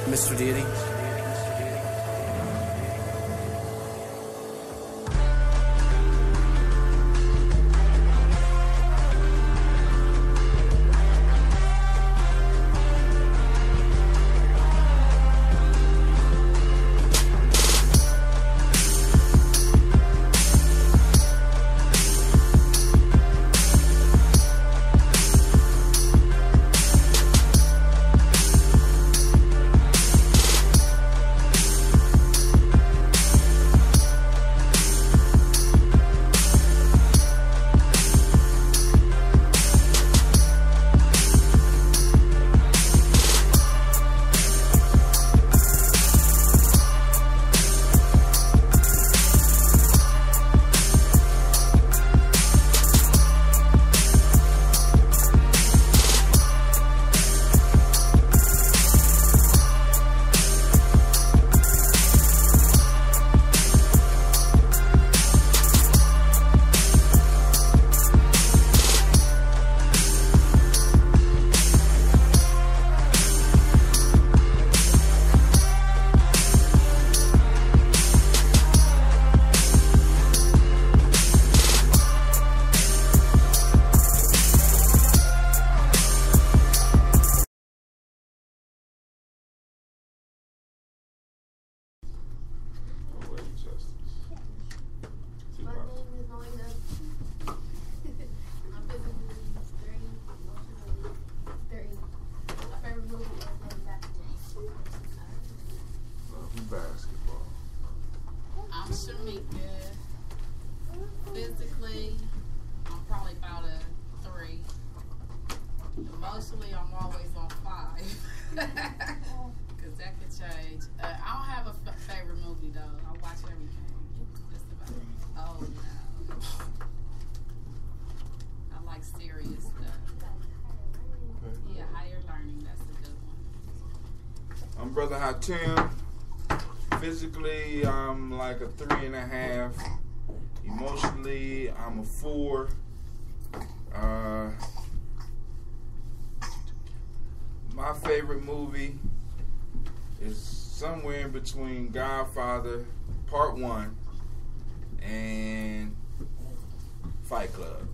Mr. Deity. Physically, I'm probably about a 3. Emotionally, I'm always on 5. Because that could change. I don't have a favorite movie, though. I watch everything. Just about. Oh, no. I like serious stuff. Yeah, higher learning. That's a good one. I'm Brother Hatim. Physically, I'm like a 3.5. Emotionally, I'm a 4. My favorite movie is somewhere in between Godfather Part 1 and Fight Club.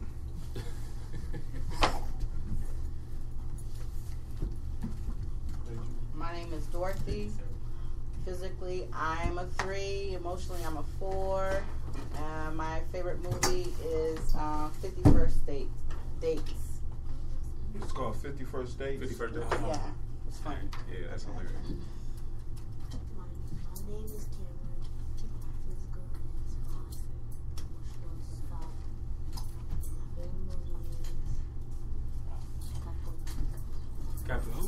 My name is Dorothy. Physically, I'm a 3. Emotionally, I'm a 4. My favorite movie is 51st Dates. It's called 51st Dates? 51st Dates? Yeah, it's fun. Yeah, that's hilarious. My name is Cameron. Physical is awesome. Emotional is 5. My favorite movie is Captain who?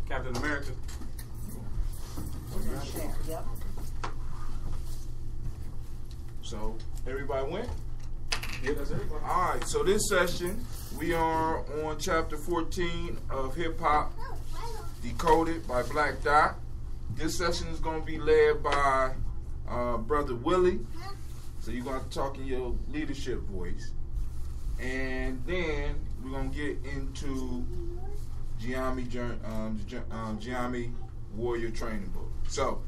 Captain America. Captain America. Yep. So, everybody went? Yeah, that's everybody. Alright, so this session, we are on chapter 14 of Hip Hop, Decoded by Black Dot. This session is going to be led by Brother Willie. So you're going to talk in your leadership voice. And then we're going to get into Gye-Nyame Warrior Training Book. So,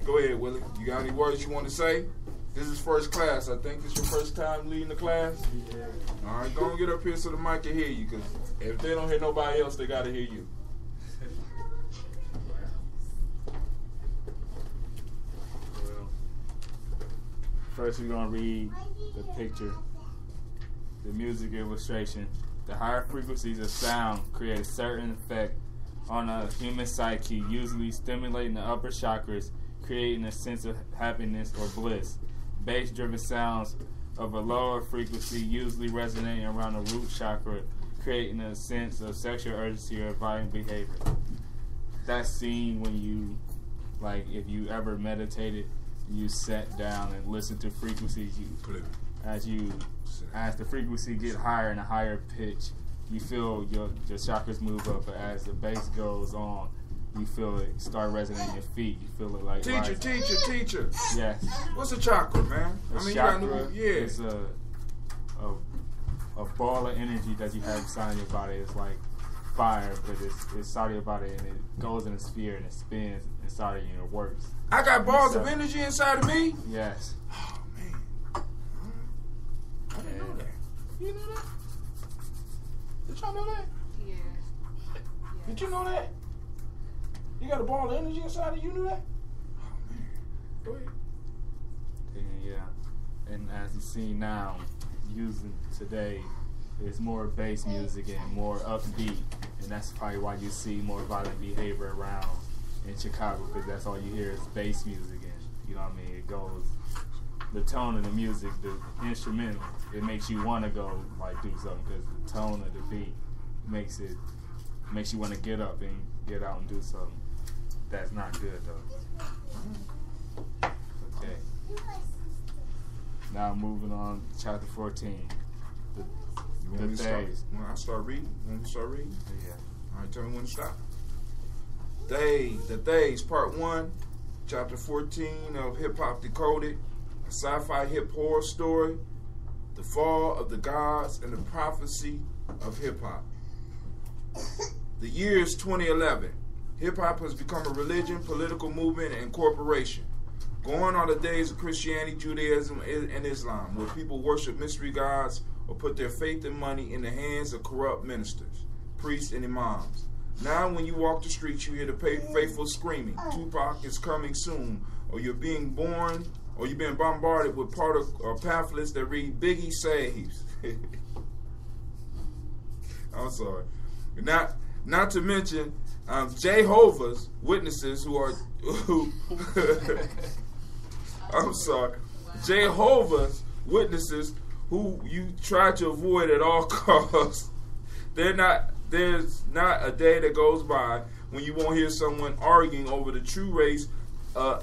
go ahead, Willie. You got any words you want to say? This is first class. I think this is your first time leading the class. Yeah. All right, go and get up here so the mic can hear you. Because if they don't hear nobody else, they got to hear you. Well, first we're going to read the picture, the music illustration. The higher frequencies of sound create a certain effect on a human psyche, usually stimulating the upper chakras, creating a sense of happiness or bliss. Bass-driven sounds of a lower frequency usually resonating around the root chakra, creating a sense of sexual urgency or violent behavior. That's seen when you, like, if you ever meditated, you sat down and listened to frequencies. As the frequency get higher and a higher pitch, you feel your chakras move up. But as the bass goes on, you feel it start resonating in your feet. You feel it like Teacher. Yes. What's a chakra, man? Chakra is a ball of energy that you have inside your body. It's like fire, but it's starting about it, and it goes in a sphere and it spins inside of you and it works. I got balls of energy inside of me? Yes. Oh, man. I didn't know that. You know that? Did y'all know that? Yeah. Did you know that? You got a ball of energy inside of you? Knew that? Oh, man. Go ahead. And yeah. And as you see now, using today, it's more bass music and more upbeat. And that's probably why you see more violent behavior around in Chicago, because that's all you hear is bass music. And you know what I mean? It goes, the tone of the music, the instrumental, it makes you want to go like do something, because the tone of the beat makes you want to get up and get out and do something. That's not good though. Okay. Now moving on to chapter 14. The days. When I start reading? When we start reading? Yeah. All right, tell me when to stop. The Days, Part 1, Chapter 14 of Hip Hop Decoded, a sci-fi hip horror story, the fall of the gods and the prophecy of hip hop. The year is 2011. Hip hop has become a religion, political movement, and corporation. Gone are the days of Christianity, Judaism, and Islam, where people worship mystery gods or put their faith and money in the hands of corrupt ministers, priests, and imams. Now when you walk the streets, you hear the faithful screaming, Tupac is coming soon, or you're being born, or you're being bombarded with pamphlets that read Biggie saves. I'm sorry. Not to mention Jehovah's Witnesses I'm sorry. Jehovah's Witnesses who you try to avoid at all costs. There's not a day that goes by when you won't hear someone arguing over the true race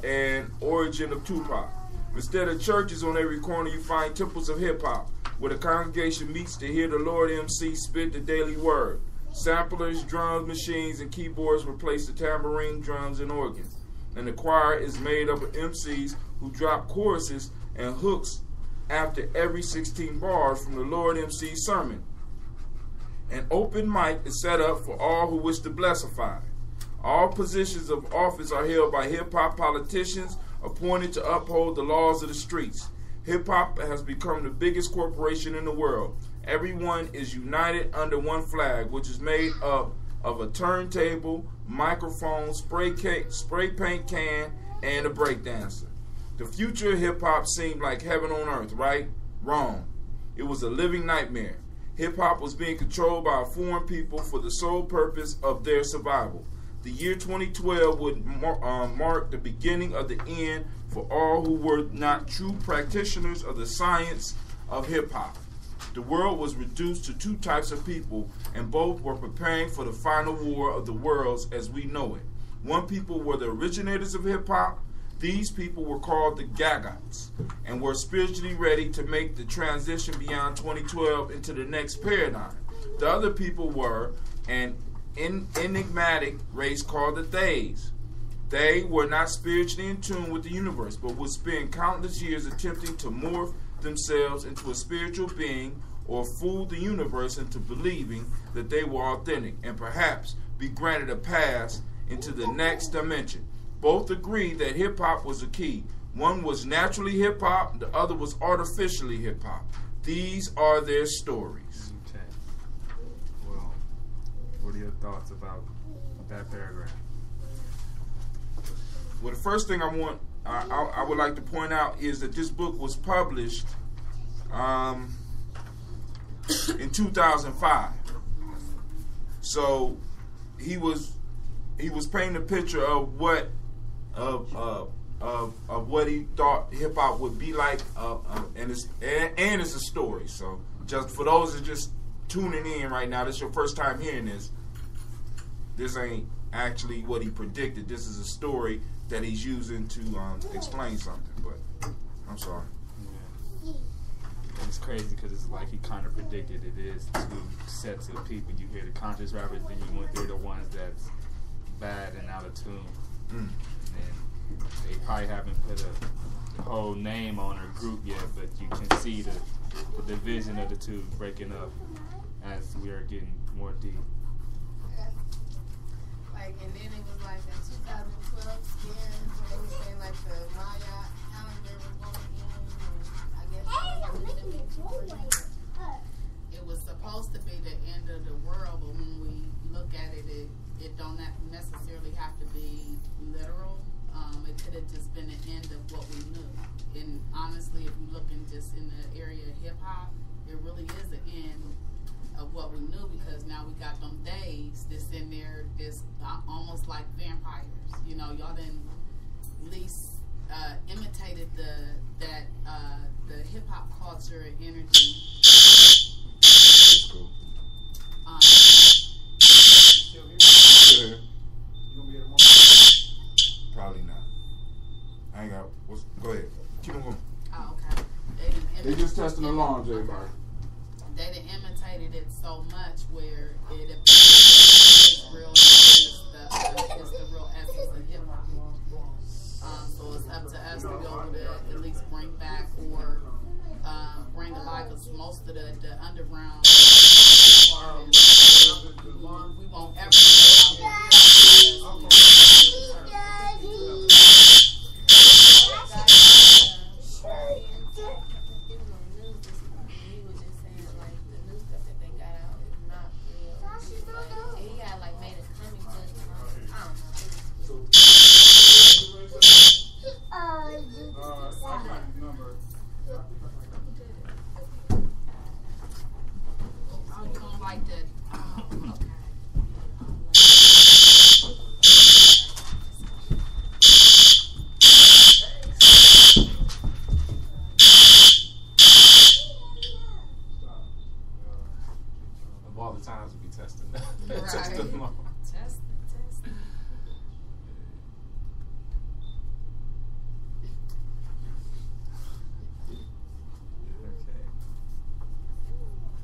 and origin of Tupac. Instead of churches on every corner, you find temples of hip-hop, where the congregation meets to hear the Lord MC spit the daily word. Samplers, drums, machines, and keyboards replace the tambourine, drums, and organs. And the choir is made up of MCs who drop choruses and hooks after every 16 bars from the Lord MC's sermon. An open mic is set up for all who wish to blessify. All positions of office are held by hip-hop politicians appointed to uphold the laws of the streets. Hip-hop has become the biggest corporation in the world. Everyone is united under one flag, which is made up of a turntable, microphone, spray paint can, and a breakdancer. The future of hip-hop seemed like heaven on earth, right? Wrong. It was a living nightmare. Hip-hop was being controlled by foreign people for the sole purpose of their survival. The year 2012 would mark the beginning of the end for all who were not true practitioners of the science of hip-hop. The world was reduced to two types of people, and both were preparing for the final war of the worlds as we know it. One people were the originators of hip-hop. These people were called the Blackdots and were spiritually ready to make the transition beyond 2012 into the next paradigm. The other people were an enigmatic race called the Days. They were not spiritually in tune with the universe, but would spend countless years attempting to morph themselves into a spiritual being or fool the universe into believing that they were authentic and perhaps be granted a pass into the next dimension. Both agreed that hip-hop was the key. One was naturally hip-hop, the other was artificially hip-hop. These are their stories. Okay. Well, what are your thoughts about that paragraph? Well, the first thing I would like to point out is that this book was published in 2005. So he was painting a picture of what what he thought hip hop would be like, and it's a story. So just for those that are just tuning in right now, this is your first time hearing this. This ain't actually what he predicted. This is a story that he's using to explain something. But I'm sorry. Yeah. And it's crazy because it's like he kind of predicted it is two sets of people. You hear the conscious rappers, then you went through the ones that's bad and out of tune. And they probably haven't put a whole name on or group yet, but you can see the division of the two breaking up as we are getting more deep. like, and then it was like that 2012 scare when they were saying like the Maya calendar was going in, and I guess It was supposed to be the end of the world, but when we look at it, it don't necessarily have to be literal. It could have just been the end of what we knew. And honestly, if you're looking just in the area of hip hop, it really is the end of what we knew, because now we got them days that's in there, this almost like vampires. You know, y'all didn't at least imitated the hip hop culture and energy. Cool. Still here? Still here? You gonna be here tomorrow? Probably not. I ain't got. Go ahead. Keep on going. Oh, okay. They just testing alarms, everybody. They done imitated it so much where it appears real is the real essence of hip hop. So it's up to us to be able to at least bring back or bring alive, because most of the underground artists, we won't ever like that. Of all the times we be testing. Right. Testing them all. Testing. Okay.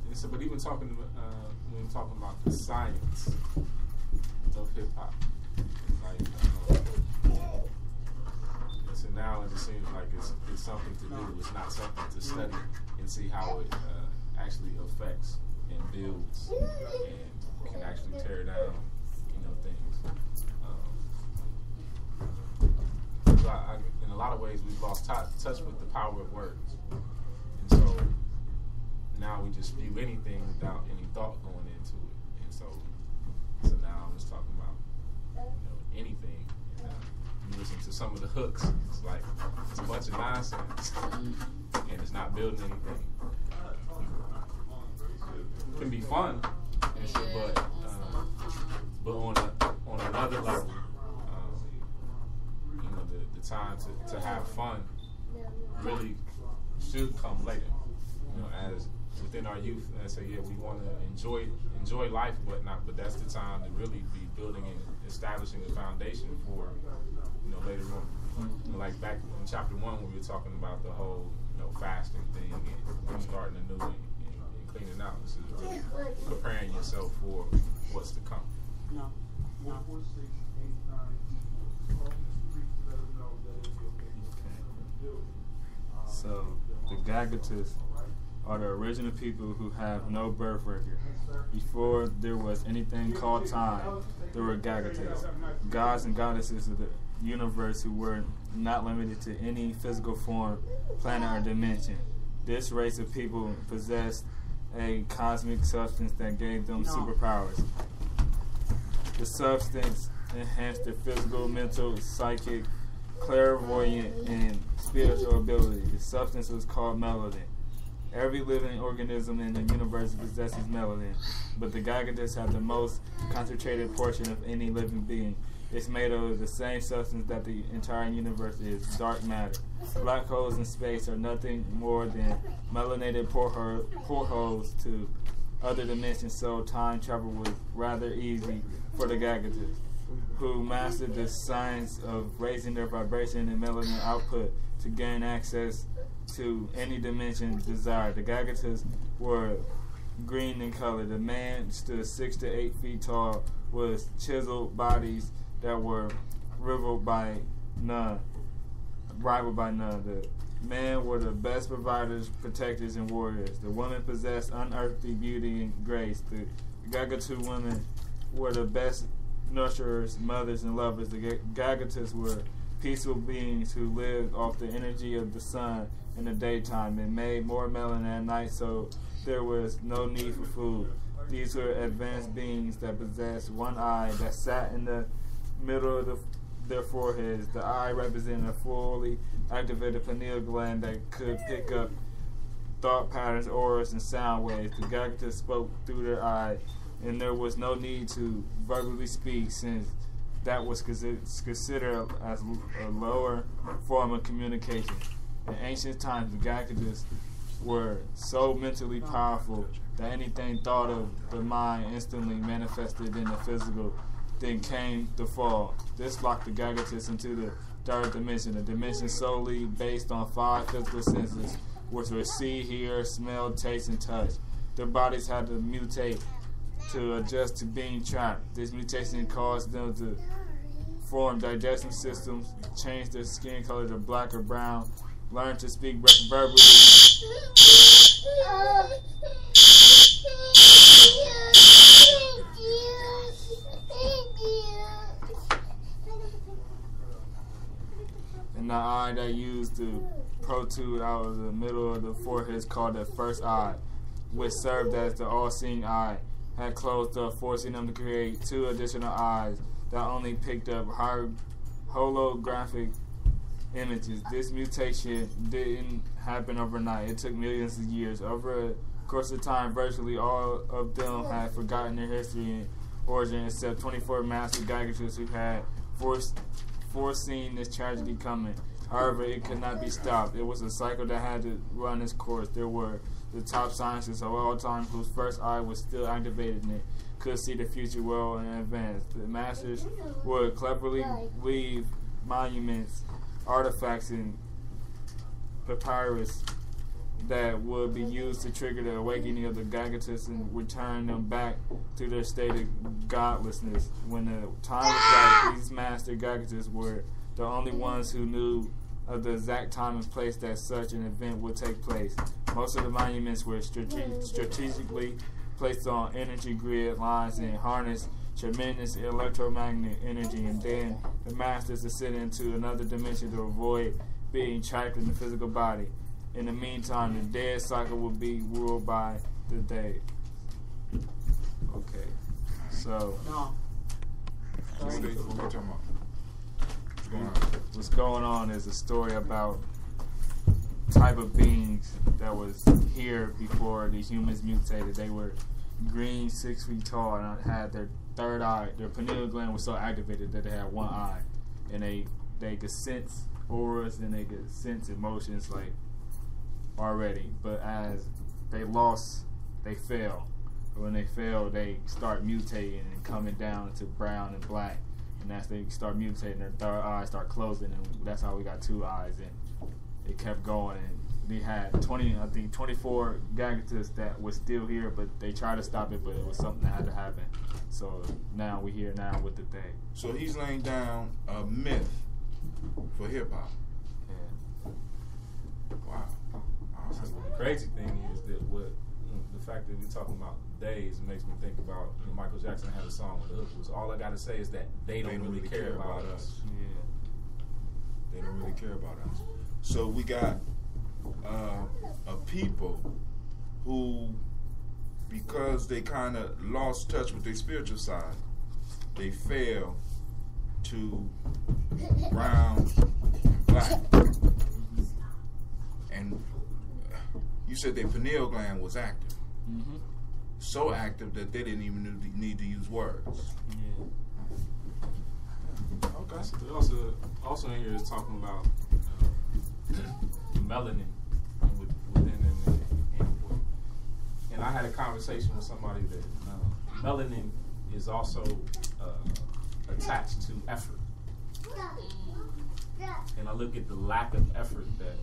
And so, but even talking when we're talking about the science of hip hop, like so now it just seems like it's something to do. It's not something to study and see how it actually affects and builds and can actually tear down, things. In a lot of ways, we've lost touch with the power of words, and so now we just spew anything without any thought going into it. And so now I'm just talking about anything. And, you listen to some of the hooks, it's like it's a bunch of nonsense, and it's not building anything. It can be fun, and shit, but on another level, the time to have fun really should come later. As within our youth, and say, yeah, we want to enjoy life, whatnot, but that's the time to really be building and establishing a foundation for, later on. Like back in chapter 1, when we were talking about the whole, fasting thing and starting anew and cleaning out. This is really preparing yourself for what's to come. No. So the Gye-Nyame are the original people who have no birth record. Before there was anything called time, there were Gye-Nyame, gods and goddesses of the universe who were not limited to any physical form, planet, or dimension. This race of people possessed a cosmic substance that gave them superpowers. The substance enhanced their physical, mental, psychic, clairvoyant, and spiritual ability. The substance was called melanin. Every living organism in the universe possesses melanin, but the Gye-Nyame have the most concentrated portion of any living being. It's made of the same substance that the entire universe is, dark matter. Black holes in space are nothing more than melanated portholes to other dimensions, so time travel was rather easy for the Gye-Nyame, who mastered the science of raising their vibration and melanin output to gain access to any dimension desired. The Gye-Nyame were green in color. The man stood 6 to 8 feet tall with chiseled bodies that were rivaled by none. The men were the best providers, protectors, and warriors. The women possessed unearthly beauty and grace. The Gye-Nyame women were the best nurturers, mothers, and lovers. The Gye-Nyame were peaceful beings who lived off the energy of the sun in the daytime and made more melanin at night, so there was no need for food. These were advanced beings that possessed one eye that sat in the middle of their foreheads. The eye represented a fully activated pineal gland that could pick up thought patterns, auras, and sound waves. The Gye-Nyame spoke through their eye, and there was no need to verbally speak, since that was considered as a lower form of communication. In ancient times, the Gye-Nyame were so mentally powerful that anything thought of the mind instantly manifested in the physical. Then came the fall. This locked the Gye-Nyame into the third dimension, a dimension solely based on 5 physical senses, which were see, hear, smell, taste, and touch. Their bodies had to mutate to adjust to being trapped. This mutation caused them to form digestive systems, change their skin color to black or brown, learn to speak verbally, and the eye that used to protrude out of the middle of the forehead is called the first eye, which served as the all-seeing eye, had closed up, forcing them to create 2 additional eyes that only picked up holographic images. This mutation didn't happen overnight. It took millions of years. Over a course of time, virtually all of them had forgotten their history and origin, except 24 master Gye-Nyame who had foreseen this tragedy coming. However, it could not be stopped. It was a cycle that had to run its course. There were the top scientists of all time whose first eye was still activated and could see the future well in advance. The masters would cleverly weave monuments, artifacts, and papyrus that would be used to trigger the awakening of the Gye-Nyame and return them back to their state of godlessness. When the time was right, these master Gye-Nyame were the only ones who knew of the exact time and place that such an event would take place. Most of the monuments were strategically placed on energy grid lines and harnessed tremendous electromagnetic energy, and then the masters descended into another dimension to avoid being trapped in the physical body. In the meantime, the dead cycle will be ruled by the dead. Okay, so What are you talking about? what's going on is a story about type of beings that was here before the humans mutated. They were green, 6 feet tall, and had their third eye. Their pineal gland was so activated that they had one eye, and they could sense auras and they could sense emotions like already. But as they lost, they fell. When they fell, they start mutating and coming down to brown and black. And as they start mutating, their third eye start closing, and that's how we got 2 eyes. And it kept going, and they had 24 Gye-Nyame that was still here, but they tried to stop it, but it was something that had to happen. So now we're here now with the thing. So he's laying down a myth for hip hop. Yeah. Wow. So the crazy thing is that the fact that we're talking about days makes me think about Michael Jackson had a song with the hook was all I gotta say is that they don't really care about us. Yeah. They don't really care about us. So we got a people who, because they kind of lost touch with their spiritual side, they fell to brown and black. And you said their pineal gland was active. Mm-hmm. So active that they didn't even need to use words. Yeah. Okay. So also in here is talking about melanin within the Handbook. And I had a conversation with somebody that melanin is also attached to effort. And I look at the lack of effort that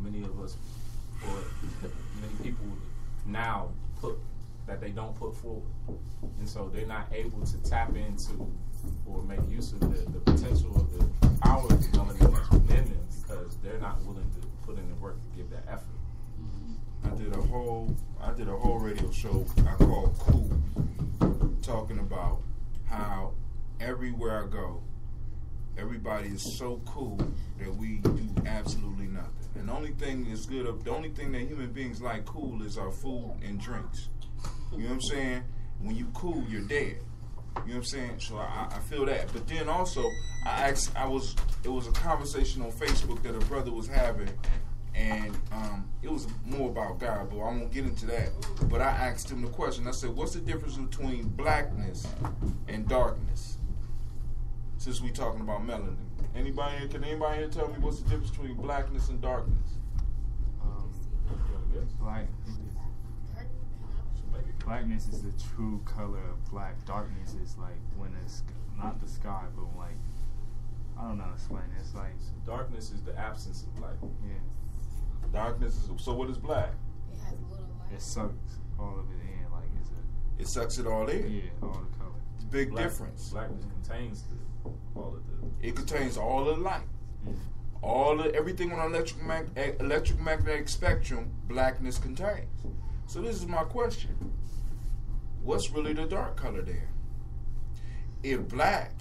many of us, or many people now that they don't put forward, and so they're not able to tap into or make use of the potential of the power of the melanin that's within them because they're not willing to put in the work to give that effort. I did a whole radio show I called Cool, talking about how everywhere I go, everybody is so cool that we do absolutely nothing. And the only thing the only thing that human beings like cool is our food and drinks. You know what I'm saying? When you cool, you're dead. You know what I'm saying? So I feel that. But then also, it was a conversation on Facebook that a brother was having, and it was more about God, but I won't get into that. But I asked him the question. I said, what's the difference between blackness and darkness? Since we talking about melanin. Can anybody here tell me what's the difference between blackness and darkness? Blackness is the true color of black. Darkness is like when it's not the sky, but like, I don't know how to explain it. It's like darkness is the absence of light. Yeah. Darkness is, so what is black? It has a little light. It sucks all of it in, like it sucks it all in. Yeah, all the color. It's a big difference. Blackness contains all of the. It contains all the light. Yeah. Everything on electromagnetic spectrum, blackness contains. So this is my question. What's really the dark color there? If black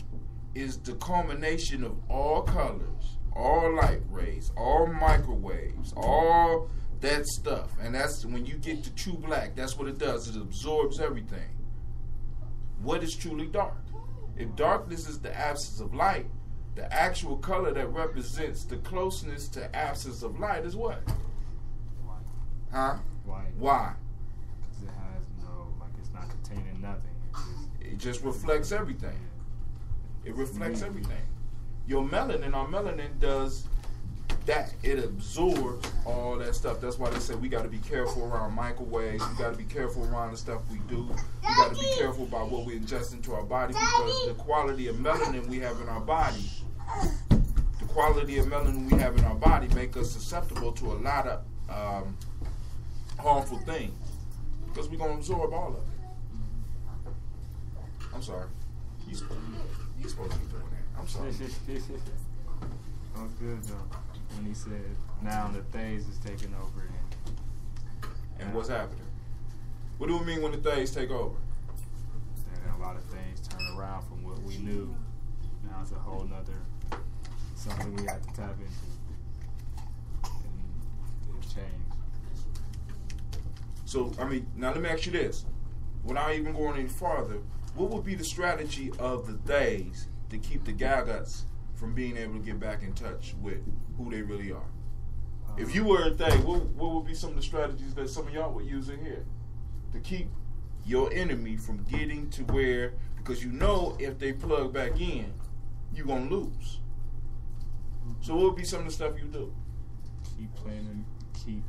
is the culmination of all colors, all light rays, all microwaves, all that stuff, and that's when you get to true black, that's what it does. It absorbs everything. What is truly dark? If darkness is the absence of light, the actual color that represents the closeness to absence of light is what? White. Huh? White. Why? Because it has it's not containing nothing. It just reflects everything. It reflects everything. Our melanin does that. It absorbs all that stuff. That's why they say we got to be careful around microwaves. We got to be careful around the stuff we do. We got to be careful about what we ingest into our body, because the quality of melanin we have in our body, make us susceptible to a lot of harmful things, because we're going to absorb all of it. I'm sorry. You're supposed to be doing that. I'm sorry. That was good, though. When he said, now the things is taking over. And what's happening? What do we mean when the things take over? That a lot of things turn around from what we knew. Now it's a whole nother, something we have to tap into. And it changed. So, now let me ask you this. Without even going any farther, what would be the strategy of the days to keep the Gye-Nyame from being able to get back in touch with who they really are? If you were a thing, what would be some of the strategies that some of y'all would use in here to keep your enemy from getting to where, because you know if they plug back in, you're going to lose. So what would be some of the stuff you do? Keep planning, keep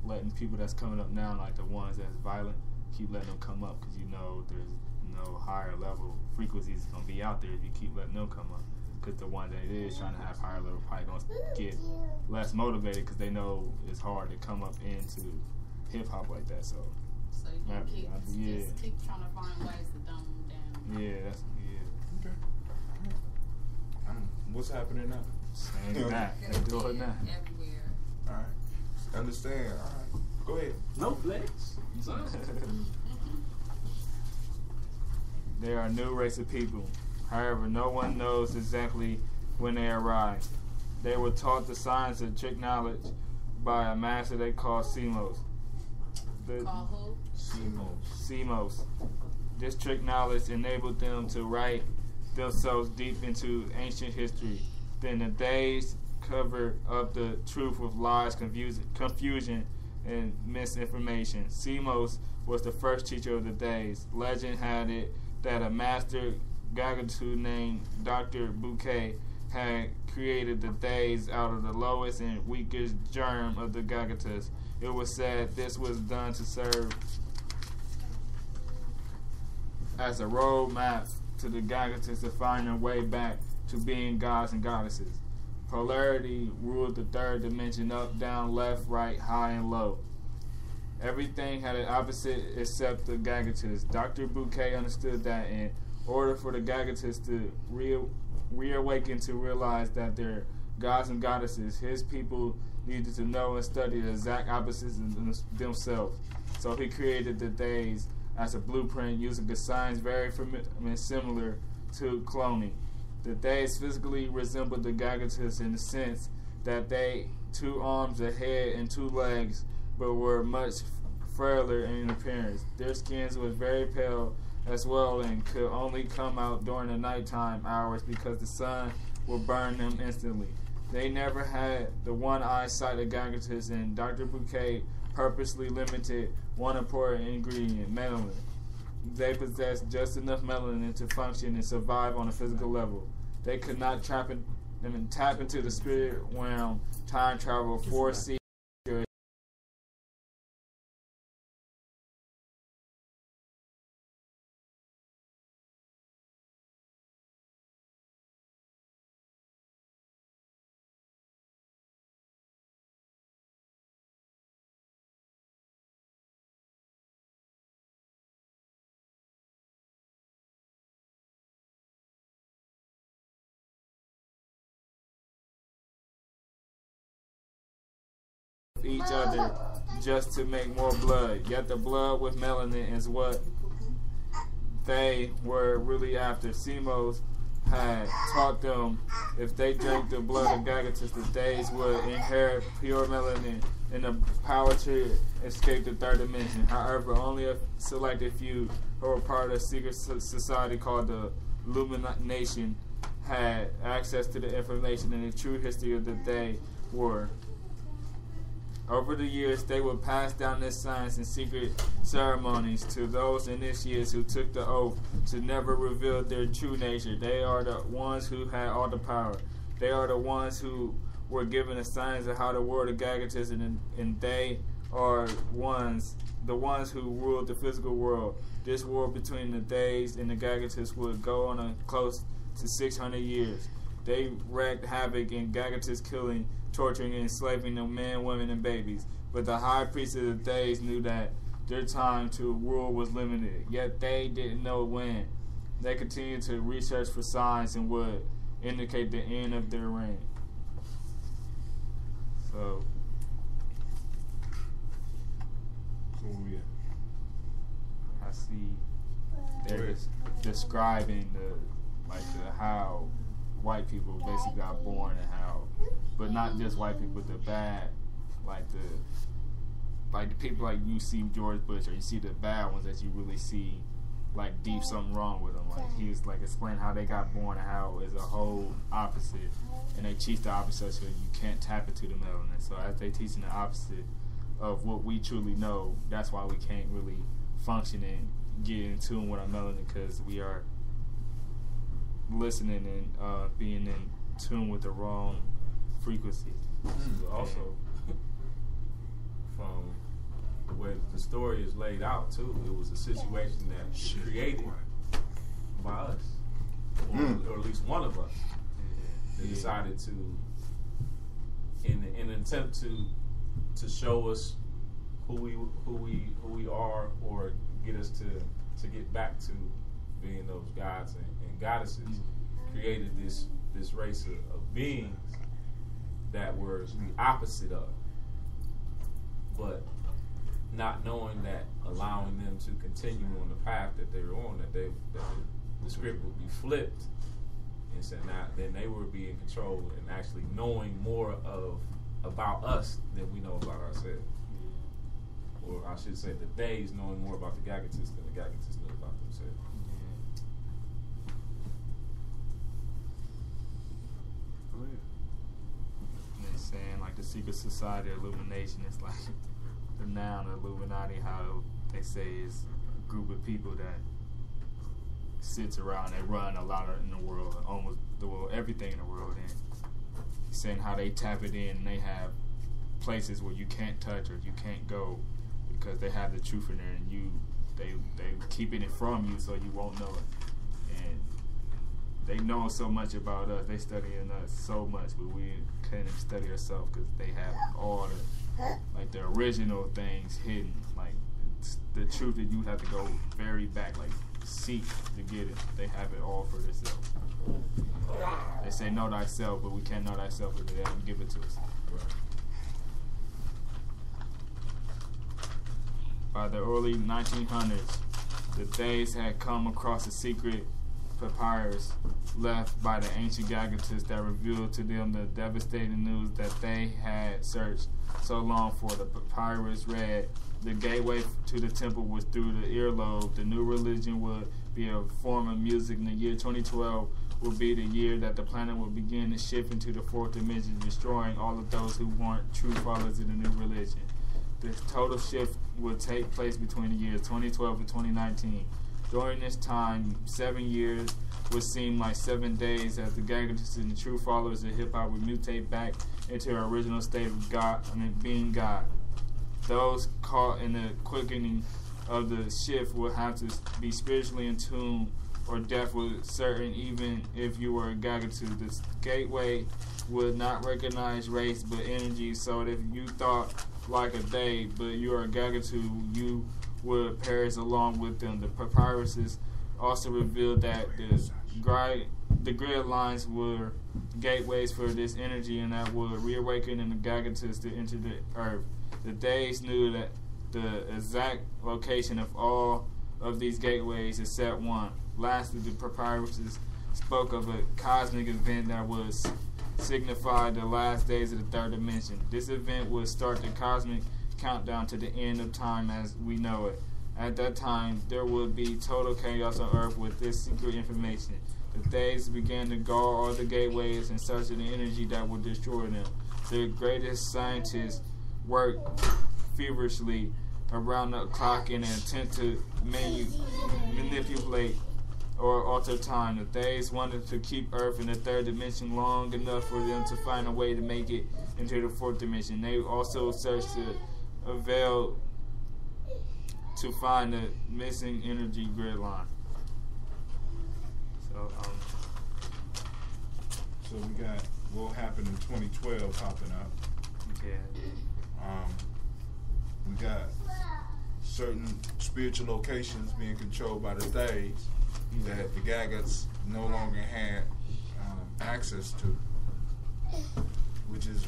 letting people that's coming up now, like the ones that's violent, keep letting them come up, because you know there's no higher level frequencies going to be out there if you keep letting them come up. Because the one that is trying to have higher level probably going to get less motivated, because they know it's hard to come up into hip-hop like that. So you just keep trying to find ways to dumb them down. Yeah, Okay. What's happening now? Saying that. They do it now. Everywhere. All right. Understand. All right. Go ahead. No flex. There are a new race of people. However, no one knows exactly when they arrived. They were taught the science of trick knowledge by a master they call Semos. Call who? Semos. This trick knowledge enabled them to write themselves deep into ancient history. Then the days covered up the truth with lies, confusion, and misinformation. Semos was the first teacher of the days. Legend had it that a master Gye-Nyame named Dr. Bouquet had created the days out of the lowest and weakest germ of the Gye-Nyame. It was said this was done to serve as a roadmap to the Gye-Nyame to find their way back to being gods and goddesses. Polarity ruled the third dimension: up, down, left, right, high, and low. Everything had an opposite except the Gye-Nyame. Dr. Bouquet understood that in order for the Gye-Nyame to reawaken to realize that they're gods and goddesses, his people needed to know and study the exact opposites of themselves. So he created the days as a blueprint using the signs very similar to cloning. The Days physically resembled the Gye-Nyame in the sense that they 2 arms, a head, and 2 legs, but were much frailer in appearance. Their skins was very pale as well and could only come out during the nighttime hours because the sun would burn them instantly. They never had the one eyesight of Gye-Nyame, and Dr. Bouquet purposely limited one important ingredient, melanin. They possessed just enough melanin to function and survive on a physical level. They could not tap into the spirit realm, time travel, foresee. Each other just to make more blood. Yet the blood with melanin is what they were really after. Semos had taught them if they drank the blood of Gye-Nyame, the Days would inherit pure melanin and the power to escape the third dimension. However, only a selected few who were part of a secret society called the Illumination had access to the information and the true history of the Day were. Over the years, they would pass down this science in secret ceremonies to those initiates who took the oath to never reveal their true nature. They are the ones who had all the power. They are the ones who were given the science of how the world of Gye-Nyame, and they are the ones who ruled the physical world. This war between the Days and the Gye-Nyame would go on a close to 600 years. They wreaked havoc in Gye-Nyame, killing, torturing, and enslaving the men, women, and babies. But the high priests of the Days knew that their time to rule was limited, yet they didn't know when. They continued to research for signs and would indicate the end of their reign. So, I see they're describing how white people basically got born and how, but not just white people, the bad, like the people like you see George Bush, or you see the bad ones that you really see like deep something wrong with them. Like he was like explaining how they got born and how it's a whole opposite, and they teach the opposite so you can't tap into the melanin. So as they teaching the opposite of what we truly know, that's why we can't really function and get in tune with our melanin, because we are listening and being in tune with the wrong frequency. Also, from the way the story is laid out too, it was a situation that was created by us, or at least one of us. They decided to, in an attempt to show us who we are, or get us to get back to being those gods and goddesses, created this race of beings that were the opposite of, but not knowing that, allowing them to continue on the path that they were on, that the script would be flipped, and so now then they would be in control and actually knowing more about us than we know about ourselves. Or I should say, the Days knowing more about the Gye-Nyame than the Gye-Nyame knew about themselves. They're saying like the secret society illumination is like the noun of Illuminati, how they say is a group of people that sits around, they run a lot in the world, almost the world, everything in the world, and saying how they tap it in, and they have places where you can't touch or you can't go because they have the truth in there, and they keeping it from you so you won't know it. And they know so much about us, they studying us so much, but we can't even study ourselves because they have all the original things hidden, like the truth that you have to go very back, like seek to get it. They have it all for themselves. They say know thyself, but we can't know thyself if they don't give it to us. By the early 1900s, the Days had come across a secret papyrus left by the ancient Gye-Nyame that revealed to them the devastating news that they had searched so long for. The papyrus read, "The gateway to the temple was through the earlobe. The new religion would be a form of music. In the year 2012 will be the year that the planet will begin to shift into the fourth dimension, destroying all of those who weren't true followers of the new religion. This total shift will take place between the years 2012 and 2019. During this time, 7 years would seem like 7 days as the Gye-Nyame and the true followers of hip-hop would mutate back into their original state of God, being God. Those caught in the quickening of the shift will have to be spiritually in tune, or death was certain even if you were a Gye-Nyame. This gateway would not recognize race but energy, so if you thought like a day but you are a Gye-Nyame, you would perish along with them. The papyruses also revealed that the grid lines were gateways for this energy and that would reawaken in the Gye-Nyame to enter the earth. The days knew that the exact location of all of these gateways except one. Lastly, the papyruses spoke of a cosmic event that would signify the last days of the third dimension. This event would start the cosmic countdown to the end of time as we know it. At that time, there would be total chaos on Earth with this secret information. The days began to guard all the gateways in search of the energy that would destroy them. The greatest scientists worked feverishly around the clock in an attempt to manipulate or alter time. The days wanted to keep Earth in the third dimension long enough for them to find a way to make it into the fourth dimension. They also searched to avail to find the missing energy grid line. So we got what happened in 2012 popping up. Yeah. We got certain spiritual locations being controlled by the days that the Gye-Nyame no longer had access to, which is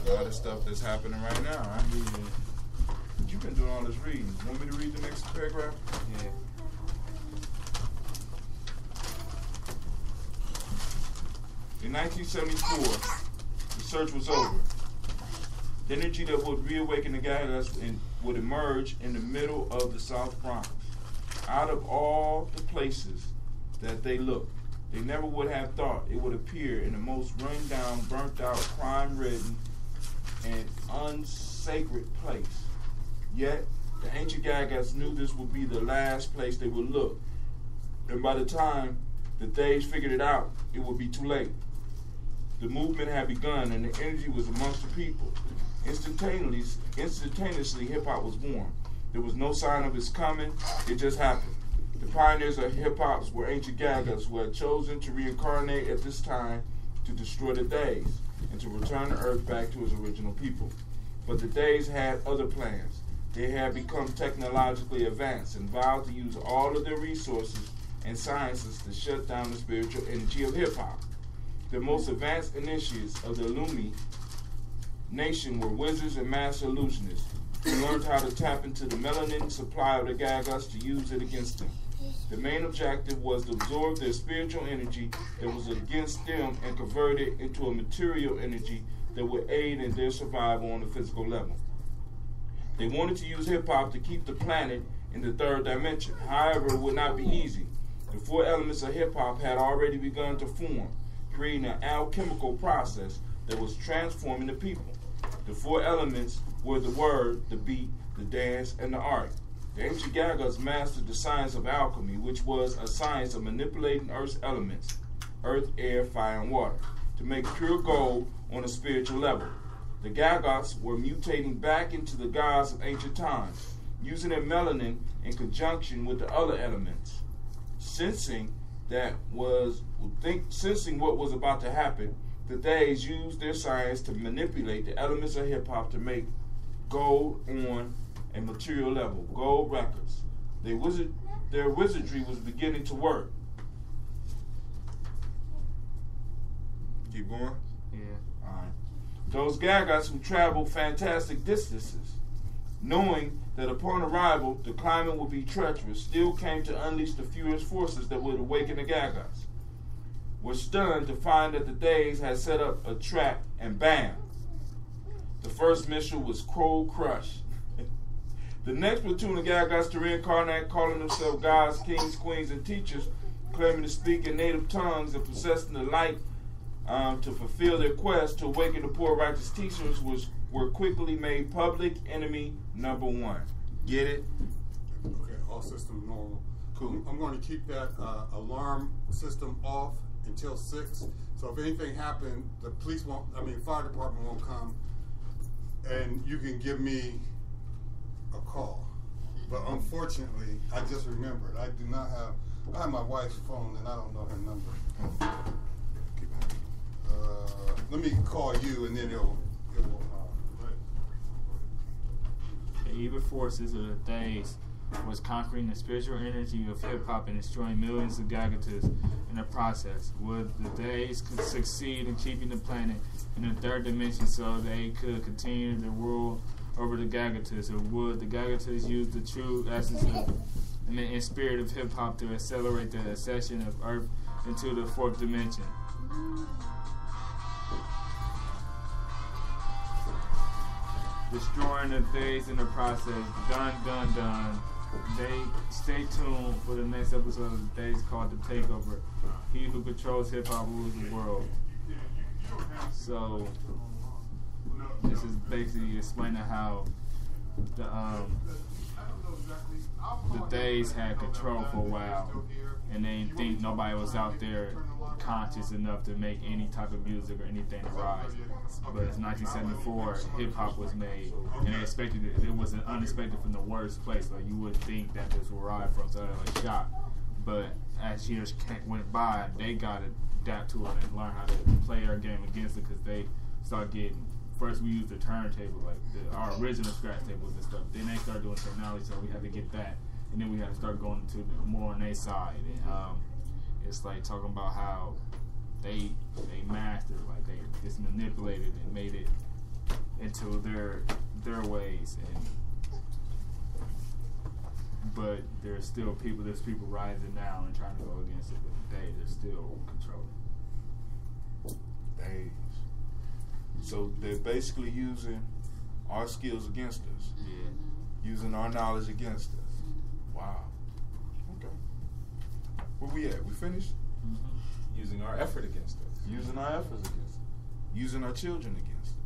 a lot of stuff that's happening right now. Right? But you've been doing all this reading. Want me to read the next paragraph? Yeah. In 1974, the search was over. The energy that would reawaken the Gye-Nyame would emerge in the middle of the South Bronx. Out of all the places that they looked, they never would have thought it would appear in the most run-down, burnt-out, crime-ridden, and unsacred place. Yet, the ancient Gye-Nyame knew this would be the last place they would look. And by the time the Days figured it out, it would be too late. The movement had begun, and the energy was amongst the people. Instantaneously, hip-hop was born. There was no sign of its coming. It just happened. The pioneers of hip-hop were ancient Gye-Nyame who had chosen to reincarnate at this time to destroy the Days and to return the earth back to its original people. But the Days had other plans. They had become technologically advanced and vowed to use all of their resources and sciences to shut down the spiritual energy of hip-hop. The most advanced initiates of the Illumi nation were wizards and master illusionists who learned how to tap into the melanin supply of the Gye-Nyame to use it against them. The main objective was to absorb their spiritual energy that was against them and convert it into a material energy that would aid in their survival on the physical level. They wanted to use hip-hop to keep the planet in the third dimension. However, it would not be easy. The four elements of hip-hop had already begun to form, creating an alchemical process that was transforming the people. The four elements were the word, the beat, the dance, and the art. The ancient Gye-Nyame mastered the science of alchemy, which was a science of manipulating Earth's elements, earth, air, fire, and water, to make pure gold on a spiritual level. The Gye-Nyame were mutating back into the gods of ancient times, using their melanin in conjunction with the other elements. Sensing what was about to happen, the Days used their science to manipulate the elements of hip-hop to make gold on a material level, gold records. Their wizardry was beginning to work. Keep going? Yeah. All right. Those Gye-Nyame who traveled fantastic distances knowing that upon arrival the climate would be treacherous, still came to unleash the furious forces that would awaken the Gagas. Were stunned to find that the Days had set up a trap, and bam! The first mission was cold crushed. The next platoon of Gagas to reincarnate, calling themselves gods, kings, queens, and teachers, claiming to speak in native tongues and possessing the light to fulfill their quest to awaken the poor righteous teachers, were quickly made public enemy number one. Get it? Okay, all system normal. Cool. I'm going to keep that alarm system off until 6. So if anything happened, the fire department won't come, and you can give me a call. But unfortunately, I just remembered, I have my wife's phone and I don't know her number. Let me call you and then it will The evil forces of the Days was conquering the spiritual energy of hip-hop and destroying millions of Gagatas in the process. Would the Days succeed in keeping the planet in the third dimension so they could continue to rule over the Gagatas, or would the Gagatas use the true essence and spirit of hip-hop to accelerate the ascension of Earth into the fourth dimension? Destroying the Days in the process. Dun, dun, dun. Stay tuned for the next episode of the Days called The Takeover. He who controls hip-hop rules the world. So, this is basically explaining how the Days had control for a while, and they didn't think nobody was out there conscious enough to make any type of music or anything to rise. But it's 1974, hip-hop was made, and they expected it was unexpected from the worst place. Like, you wouldn't think that this would rise from a shop. But as years went by, they got to adapt to it and learn how to play their game against it, because they started getting, first we used the turntable, like our original scratch tables and stuff. Then they started doing technology, so we had to get that. And then we had to start going to more on their side. And it's like talking about how they mastered, like they just manipulated and made it into their ways. But there's people rising now and trying to go against it, but they're still controlling. Days. So they're basically using our skills against us. Yeah. Using our knowledge against us. Wow. Okay. Where we at? We finished? Mm-hmm. Using our effort against us. Using our efforts against us. Using our children against us.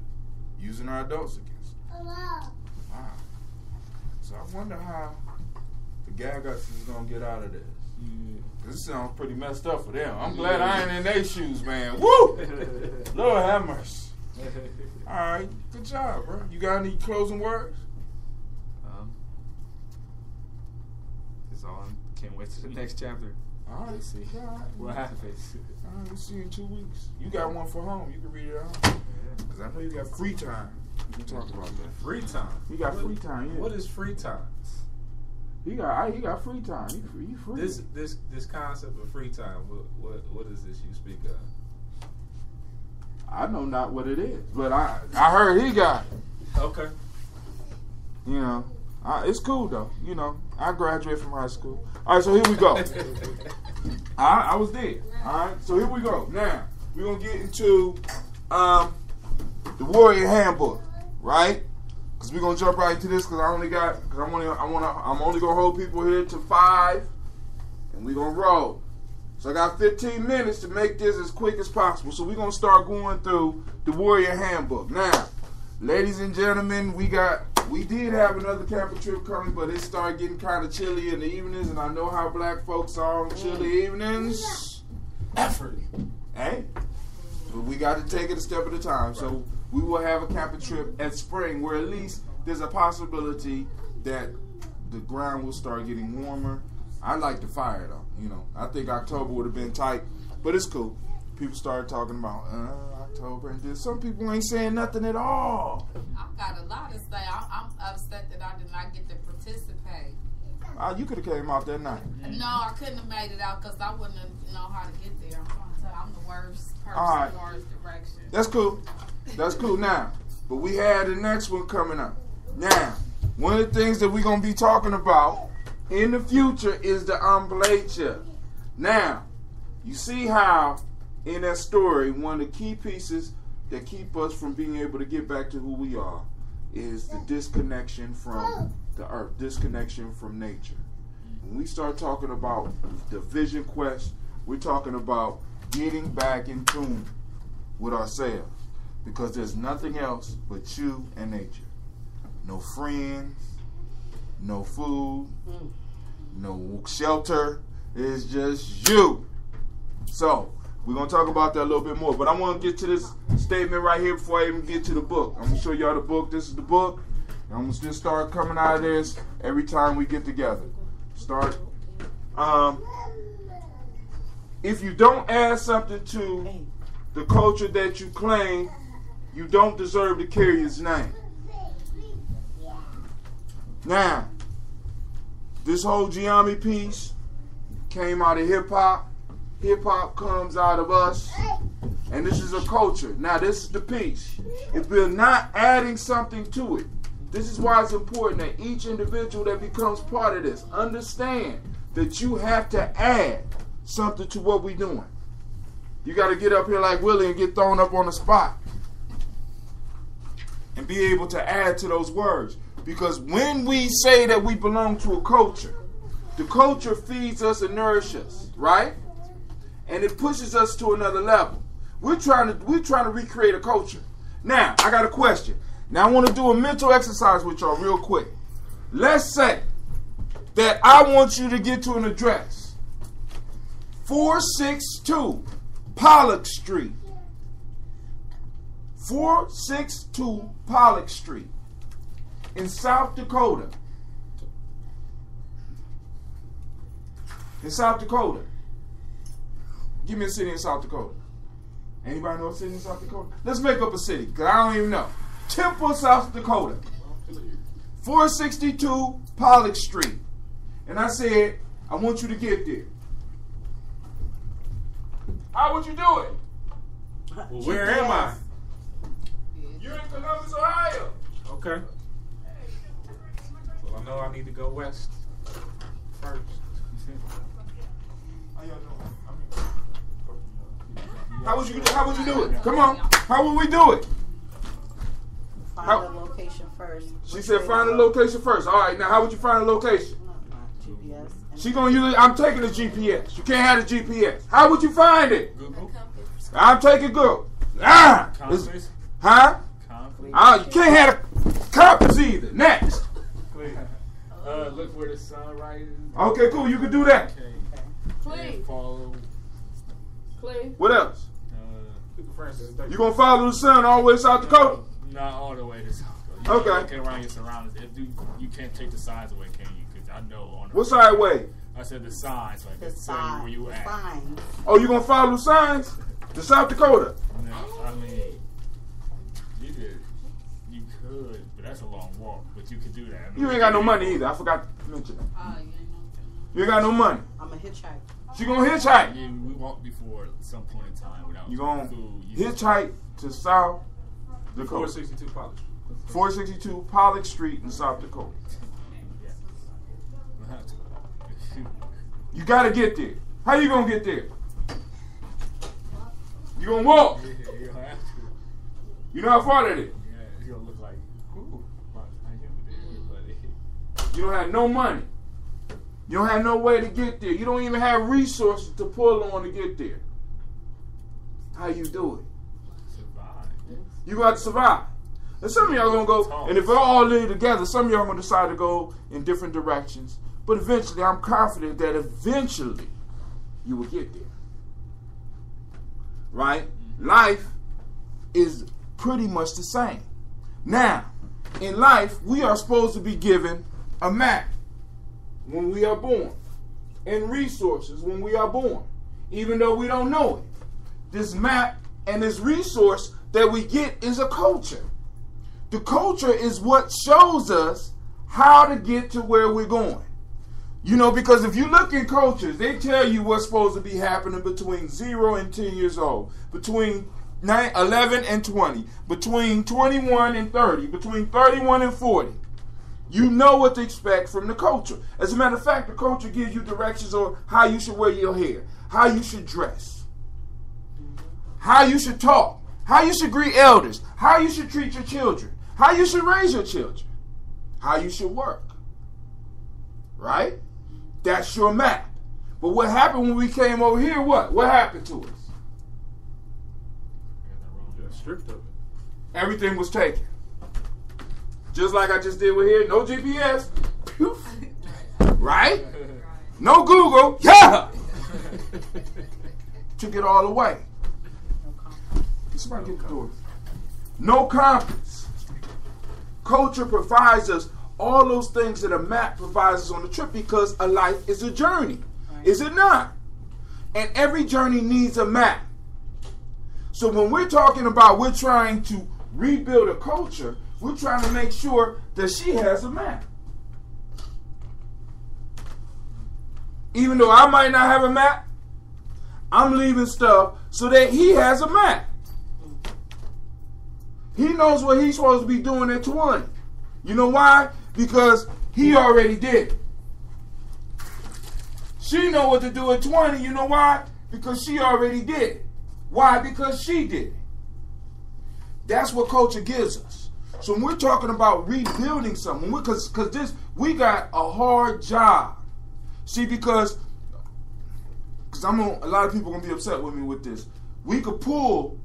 Using our adults against us. Wow. So I wonder how the Gagas is going to get out of this. Yeah. This sounds pretty messed up for them. I'm glad I ain't in their shoes, man. Woo! Lord have mercy. All right. Good job, bro. You got any closing words? That's all. Can't wait to the next chapter. All right. Let's see what happens. All right, we'll see you in 2 weeks. You got one for home. You can read it at home. Because I know you got free time. We can talk about that. Free time. He got free time, yeah. What is free time? He got free time. He free. This concept of free time. What is this you speak of? I know not what it is, but I heard he got it. Okay. You know, it's cool though. You know, I graduated from high school. All right, so here we go. I was there. All right, so here we go. Now we're gonna get into the Warrior Handbook, right? Because we're gonna jump right into this. Because I'm only gonna hold people here to 5, and we're gonna roll. So I got 15 minutes to make this as quick as possible. So we're going to start going through the Warrior Handbook. Now, ladies and gentlemen, we did have another camping trip coming, but it started getting kind of chilly in the evenings, and I know how black folks are on chilly evenings. Effort. Hey, but we got to take it a step at a time. So we will have a camping trip at spring where at least there's a possibility that the ground will start getting warmer. I like the fire though, you know. I think October would have been tight, but it's cool. People started talking about October, and then some people ain't saying nothing at all. I've got a lot to say. I'm upset that I did not get to participate. You could have came out that night. No, I couldn't have made it out because I wouldn't have known how to get there. I'm trying to tell you, I'm the worst person as far as direction. That's cool. That's cool now. But we had the next one coming up. Now, One of the things that we're going to be talking about in the future is the amblatia. Now, you see how in that story, one of the key pieces that keep us from being able to get back to who we are is the disconnection from the earth, disconnection from nature. When we start talking about the vision quest, we're talking about getting back in tune with ourselves, because there's nothing else but you and nature. No friends, no food, no shelter. It's just you. So we're going to talk about that a little bit more. But I want to get to this statement right here before I even get to the book. I'm going to show y'all the book. This is the book. And I'm going to just start coming out of this every time we get together. Start. If you don't add something to the culture that you claim, you don't deserve to carry its name. Now, this whole Gye-Nyame piece came out of hip-hop. Hip-hop comes out of us. And this is a culture. Now, this is the piece. If we're not adding something to it, this is why it's important that each individual that becomes part of this understand that you have to add something to what we're doing. You got to get up here like Willie and get thrown up on the spot and be able to add to those words. Because when we say that we belong to a culture, the culture feeds us and nourishes us, right? And it pushes us to another level. We're trying to recreate a culture. Now, I got a question. Now, I want to do a mental exercise with y'all real quick. Let's say that I want you to get to an address. 462 Pollock Street. 462 Pollock Street in South Dakota. In South Dakota. Give me a city in South Dakota. Anybody know a city in South Dakota? Let's make up a city, because I don't even know. Temple, South Dakota. 462 Pollock Street. And I said, I want you to get there. How would you do it? Well, where am I? You're in Columbus, Ohio. Okay. Well, I know I need to go west first. How would you do it? Come on. How would we do it? Find the location first. She said find the location first. All right, now how would you find the location? GPS. She gonna use it. I'm taking the GPS. You can't have the GPS. How would you find it? Google. I'm taking Google. Compass. Huh? Compass. You can't have a compass either. Next. Look where the sun rises. Okay, cool. You can do that. Please. Follow. Please. What else? Francis, You gonna follow the sun all the way to South Dakota? Not all the way to South Dakota. Okay. Looking around your surroundings. If you can't take the signs away, can you? Because I know on the What side way? I said the signs, so I The can tell you where sign. you The at. sign. Oh, you gonna follow the signs to South Dakota? No, I mean, you could, but that's a long walk. But you could do that. I mean, You ain't got no money either. I forgot to mention that. You ain't no. You ain't got no money. I'm a hitchhike. She gonna hitchhike. Yeah, we walked before some point in time without You gonna food. hitchhike to South Dakota. 462 Pollock. 462 Pollock Street in South Dakota. You gotta get there. How you gonna get there? You gonna walk. You'll have to. You know how far that is? Yeah, it's gonna look like, ooh, I am there, buddy. You don't have no money. You don't have no way to get there. You don't even have resources to pull on to get there. How you do it? Survive. You got to survive. And some of y'all gonna go, and if we're all live together, some of y'all gonna decide to go in different directions. But eventually, I'm confident that eventually you will get there. Right? Life is pretty much the same. Now, in life, we are supposed to be given a map when we are born, and resources when we are born, even though we don't know it. This map and this resource that we get is a culture. The culture is what shows us how to get to where we're going. You know, because if you look in cultures, they tell you what's supposed to be happening between 0 and 10 years old, between 11 and 20, between 21 and 30, between 31 and 40. You know what to expect from the culture. As a matter of fact, the culture gives you directions on how you should wear your hair, how you should dress, how you should talk, how you should greet elders, how you should treat your children, how you should raise your children, how you should work. Right? That's your map. But what happened when we came over here? What? What happened to us? Stripped of it. Everything was taken. Just like I just did with here. No GPS. Poof. Right? No Google. Yeah. Took it all away. Somebody get the door. No compass. Culture provides us all those things that a map provides us on the trip because a life is a journey. Is it not? And every journey needs a map. So when we're talking about we're trying to rebuild a culture, we're trying to make sure that she has a map. Even though I might not have a map, I'm leaving stuff so that he has a map. He knows what he's supposed to be doing at 20. You know why? Because he already did it. She know what to do at 20. You know why? Because she already did it. Why? Because she did it. That's what culture gives us. So when we're talking about rebuilding something, because we got a hard job. See, because a lot of people are gonna be upset with me with this. We could pull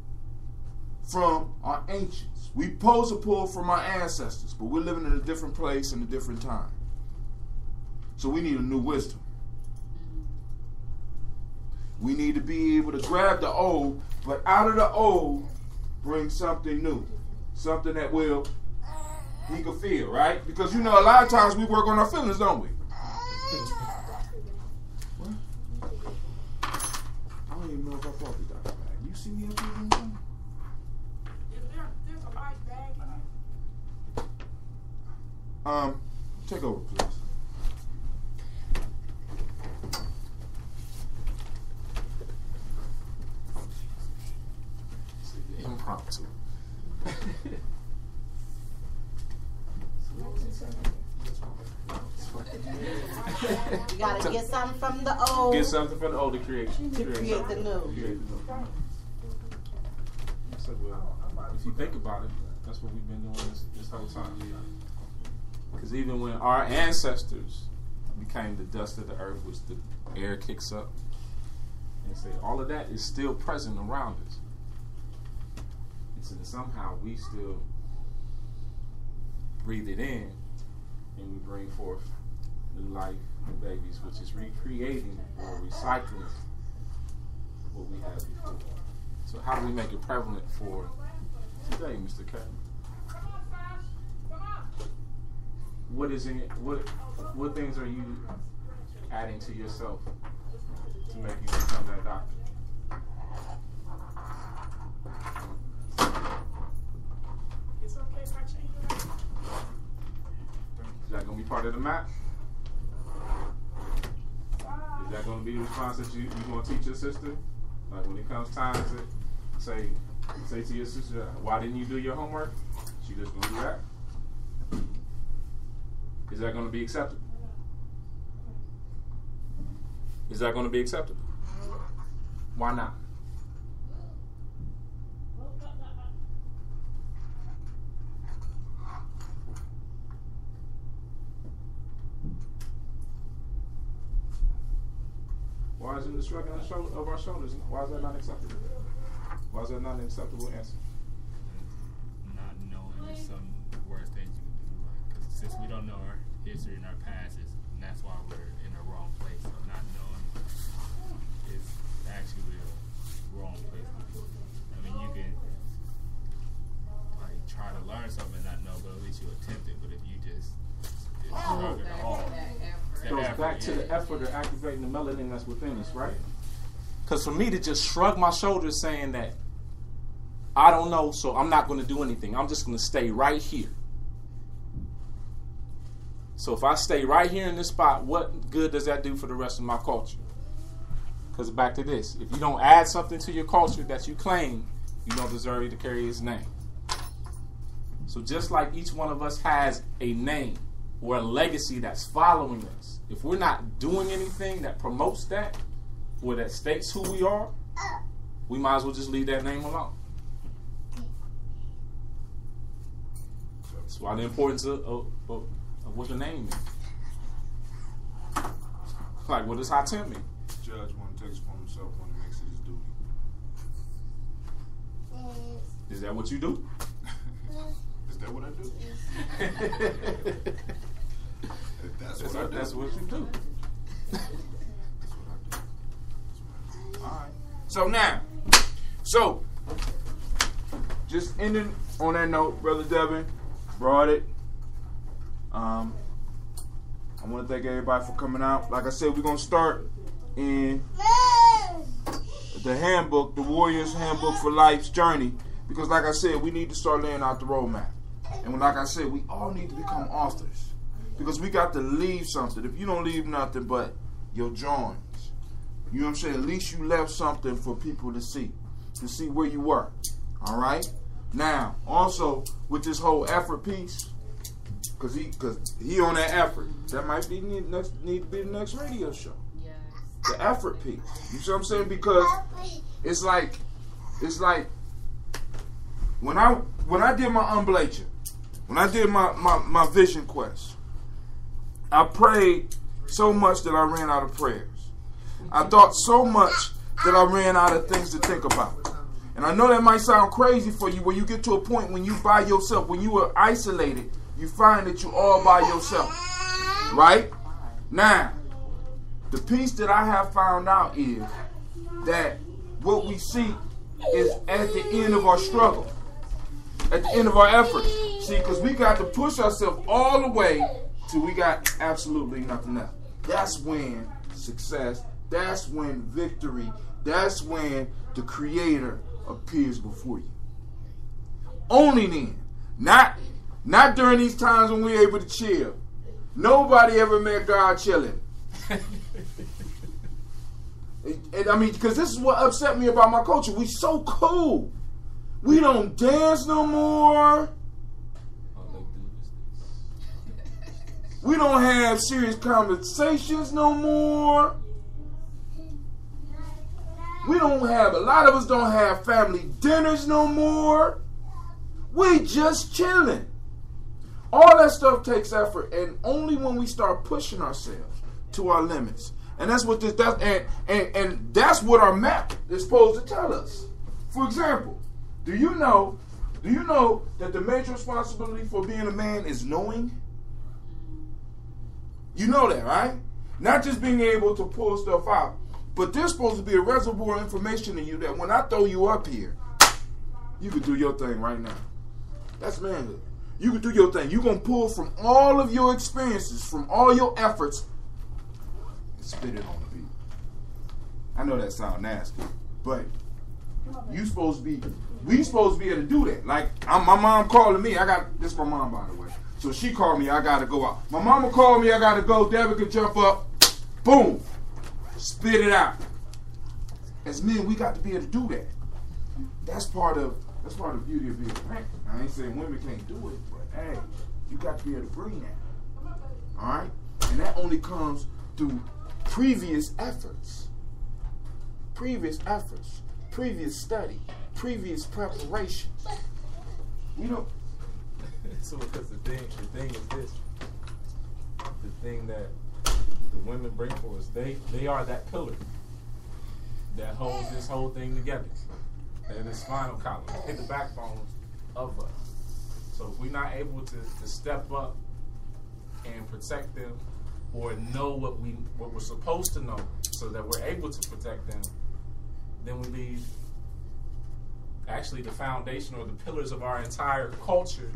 from our ancients. We supposed to pull from our ancestors, but we're living in a different place and a different time. So we need a new wisdom. We need to be able to grab the old, but out of the old, bring something new. Something that he can feel, right? Because a lot of times we work on our feelings, don't we? What? I don't even know if I brought the doctor bag. You see me up here doing something? There's a light bag in it. Take over, please. Impromptu. You gotta get something from the old. Get something from the old to create the new. So, well, if you think about it, that's what we've been doing this whole time. Because even when our ancestors became the dust of the earth, which the air kicks up, and say all of that is still present around us. And somehow we still breathe it in and we bring forth new life, new babies, which is recreating or recycling what we had before. So how do we make it prevalent for today, Mr. K? What is in it? What things are you adding to yourself to make you become that doctor? It's okay if I change it. Is that going to be part of the map? Is that going to be the response that you're going to teach your sister? Like when it comes time to say to your sister, why didn't you do your homework? She just going to do that? Is that going to be acceptable? Is that going to be acceptable? Why not? Why is it the shrug of our shoulders? Why is that not acceptable? Why is that not an acceptable answer? Not knowing some worst things you can do. Because since we don't know our history and our past, and that's why we're in the wrong place. So not knowing is actually a wrong place to be. I mean, you can like try to learn something and not know, but at least you attempt it. But if you just shrug it off. It goes back to the effort of activating the melanin that's within us, right? Because for me to just shrug my shoulders saying that I don't know, so I'm not going to do anything. I'm just going to stay right here. So if I stay right here in this spot, what good does that do for the rest of my culture? Because back to this, if you don't add something to your culture that you claim, you don't deserve to carry its name. So just like each one of us has a name or a legacy that's following us, if we're not doing anything that promotes that or that states who we are, we might as well just leave that name alone. That's why the importance of what the name means. Like, what does Hatem mean? Judge one takes upon himself when he makes it his duty. Is that what you do? Is that what I do? That's what I do. That's what you do. That's what I do. Alright. So now, just ending on that note, Brother Devin brought it. I want to thank everybody for coming out. Like I said, we're going to start in the handbook, the Warrior's Handbook for Life's Journey. Because like I said, we need to start laying out the roadmap. And like I said, we all need to become authors. Because we got to leave something. If you don't leave nothing but your drawings, you know what I'm saying? At least you left something for people to see where you were. All right? Now, also, with this whole effort piece, because he on that effort, that might be need to be the next radio show. Yes. The effort piece. You see what I'm saying? Because it's like when I did my unblacher, when I did my vision quest, I prayed so much that I ran out of prayers. I thought so much that I ran out of things to think about. And I know that might sound crazy for you, where you get to a point when you by yourself, when you are isolated, you find that you're all by yourself. Right? Now, the piece that I have found out is that what we see is at the end of our struggle, at the end of our effort. See, because we got to push ourselves all the way till we got absolutely nothing left. That's when success, that's when victory, that's when the Creator appears before you. Only then. Not during these times when we're able to chill. Nobody ever met God chilling. And I mean, because this is what upset me about my culture. We so cool. We don't dance no more. We don't have serious conversations no more. We don't have, a lot of us don't have family dinners no more. We just chilling. All that stuff takes effort, and only when we start pushing ourselves to our limits. And that's what and that's what our map is supposed to tell us. For example, do you know that the major responsibility for being a man is knowing? You know that, right? Not just being able to pull stuff out, but there's supposed to be a reservoir of information in you that when I throw you up here, you can do your thing right now. That's manhood. You can do your thing. You're going to pull from all of your experiences, from all your efforts, and spit it on the beat. I know that sounds nasty, but we supposed to be able to do that. Like, my mom calling me. This is my mom, by the way. So she called me, I got to go out. My mama called me, I got to go. Debbie can jump up. Boom. Spit it out. As men, we got to be able to do that. That's part of the beauty of being a man. I ain't saying women can't do it, but hey, you got to be able to bring that. All right? And that only comes through previous efforts, previous study, previous preparation. You know. So because the thing is this, the thing that the women bring for us, they are that pillar that holds this whole thing together. And this spinal column, hit the backbone of us. So if we're not able to step up and protect them, or know what we're supposed to know, so that we're able to protect them, then we leave actually the foundation or the pillars of our entire culture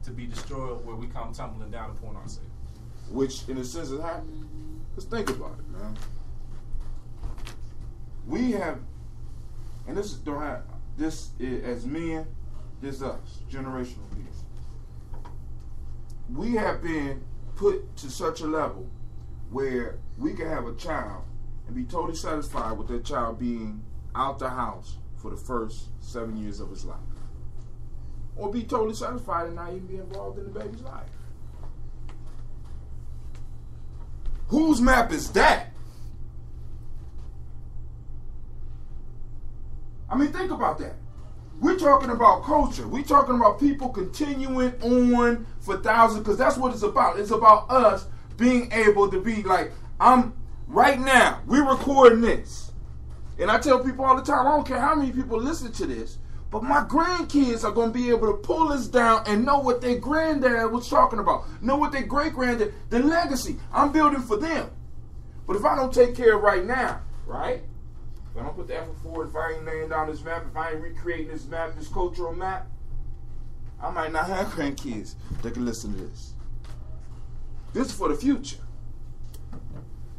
to be destroyed, where we come tumbling down upon ourselves. Which, in a sense, is happening. Let's think about it, man. We have, and this is as men, this us, generational piece. We have been put to such a level where we can have a child and be totally satisfied with that child being out the house for the first 7 years of his life. Or be totally satisfied and not even be involved in the baby's life. Whose map is that? I mean, think about that. We're talking about culture. We're talking about people continuing on for thousands, because that's what it's about. It's about us being able to be like, right now, we're recording this. And I tell people all the time, I don't care how many people listen to this, but my grandkids are going to be able to pull this down and know what their granddad was talking about. Know what their great-granddad, the legacy I'm building for them. But if I don't take care of right now, right? If I don't put the effort forward, if I ain't laying down this map, if I ain't recreating this map, this cultural map, I might not have grandkids that can listen to this. This is for the future.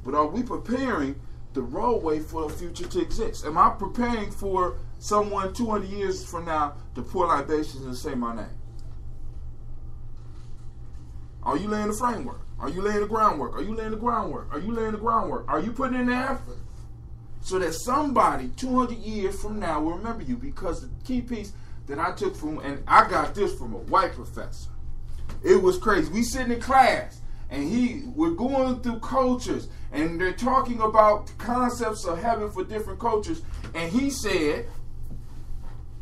But are we preparing the roadway for the future to exist? Am I preparing for someone 200 years from now to pour libations and say my name? Are you laying the framework? Are you laying the groundwork? Are you laying the groundwork? Are you laying the groundwork? Are you putting in the effort? So that somebody 200 years from now will remember you, because the key piece that I took from, and I got this from a white professor. It was crazy. We sitting in class, and we're going through cultures, and they're talking about concepts of heaven for different cultures, and he said,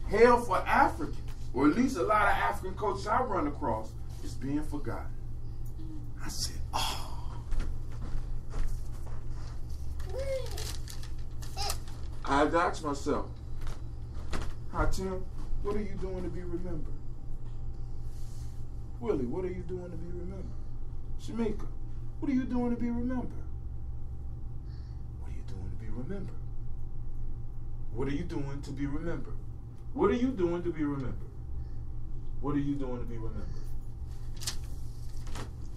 hell for Africans, or at least a lot of African cultures I run across, is being forgotten. I said, oh. I had to ask myself, hi Tim, what are you doing to be remembered? Willie, what are you doing to be remembered? Shamika, what are you doing to be remembered? What are you doing to be remembered? What are you doing to be remembered? What are you doing to be remembered? What are you doing to be remembered?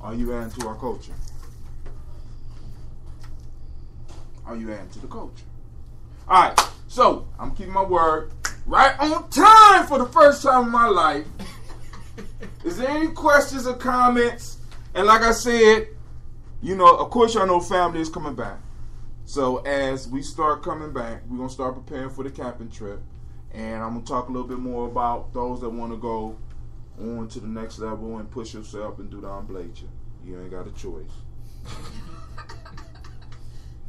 Are you adding to our culture? Are you adding to the culture? All right, so I'm keeping my word right on time for the first time in my life. Is there any questions or comments? And like I said, you know, of course y'all know family is coming back. So as we start coming back, we're going to start preparing for the camping trip. And I'm going to talk a little bit more about those that want to go on to the next level and push yourself and do the unblade you. You ain't got a choice.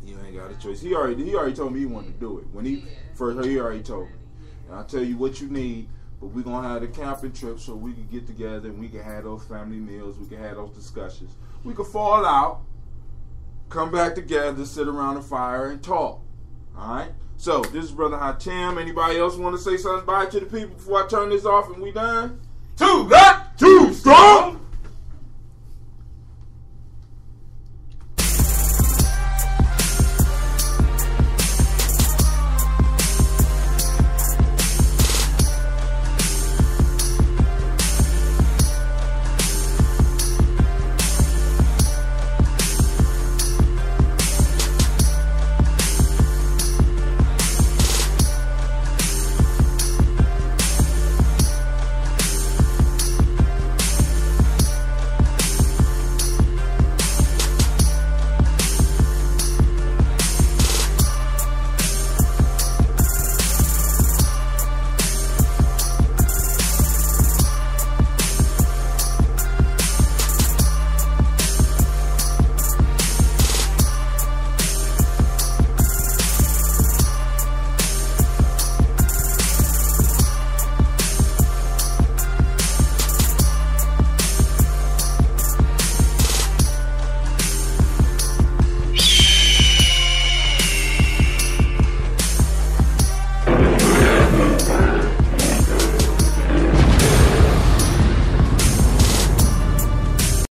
You ain't got a choice. He already told me he wanted to do it. When he first heard, he already told me. And I'll tell you what you need, but we're going to have the camping trip so we can get together and we can have those family meals. We can have those discussions. We can fall out, come back together, sit around the fire and talk. All right? So, this is Brother Hatim. Anybody else want to say something bye to the people before I turn this off and we done? 2, 1.